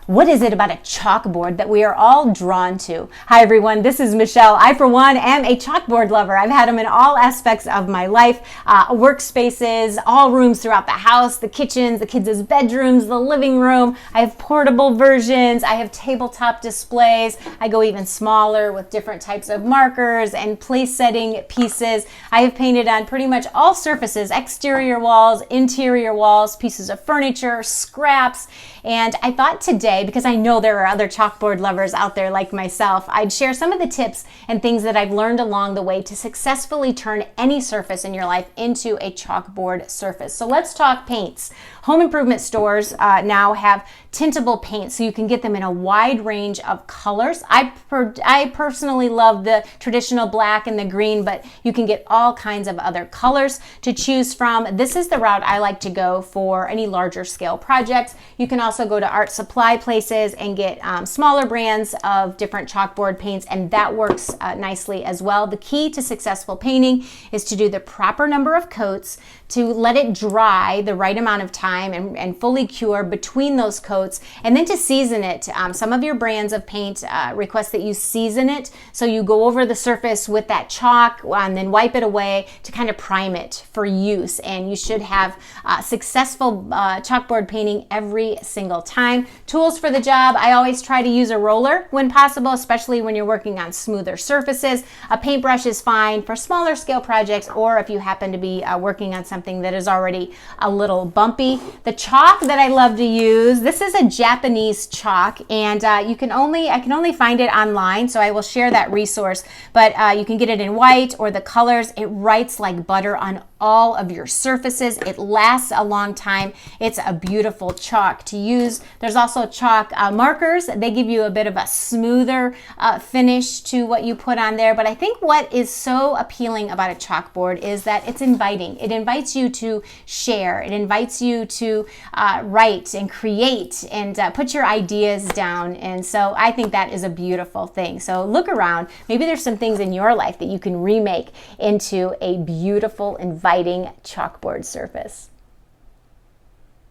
What is it about a chalkboard that we are all drawn to? Hi everyone, this is Michelle. I, for one, am a chalkboard lover. I've had them in all aspects of my life, workspaces, all rooms throughout the house, the kitchens, the kids' bedrooms, the living room. I have portable versions. I have tabletop displays. I go even smaller with different types of markers and place setting pieces. I have painted on pretty much all surfaces, exterior walls, interior walls, pieces of furniture, scraps, and I thought today, because I know there are other chalkboard lovers out there like myself, I'd share some of the tips and things that I've learned along the way to successfully turn any surface in your life into a chalkboard surface. So let's talk paints. Home improvement stores now have tintable paints, so you can get them in a wide range of colors. I personally love the traditional black and the green, but you can get all kinds of other colors to choose from. This is the route I like to go for any larger scale projects. You can also go to art supply places and get smaller brands of different chalkboard paints, and that works nicely as well. The key to successful painting is to do the proper number of coats, to let it dry the right amount of time and fully cure between those coats, and then to season it. Some of your brands of paint request that you season it, so you go over the surface with that chalk and then wipe it away to kind of prime it for use, and you should have successful chalkboard painting every single time. Tools for the job: I always try to use a roller when possible, especially when you're working on smoother surfaces. A paintbrush is fine for smaller scale projects, or if you happen to be working on something that is already a little bumpy. The chalk that I love to use, this is a Japanese chalk, and I can only find it online, so I will share that resource, but you can get it in white or the colors. It writes like butter on all of your surfaces. It lasts a long time. It's a beautiful chalk to use. There's also chalk markers. They give you a bit of a smoother finish to what you put on there, but I think what is so appealing about a chalkboard is that it's inviting. It invites you to share. It invites you to write and create and put your ideas down, and so I think that is a beautiful thing. So look around. Maybe there's some things in your life that you can remake into a beautiful, inviting chalkboard surface.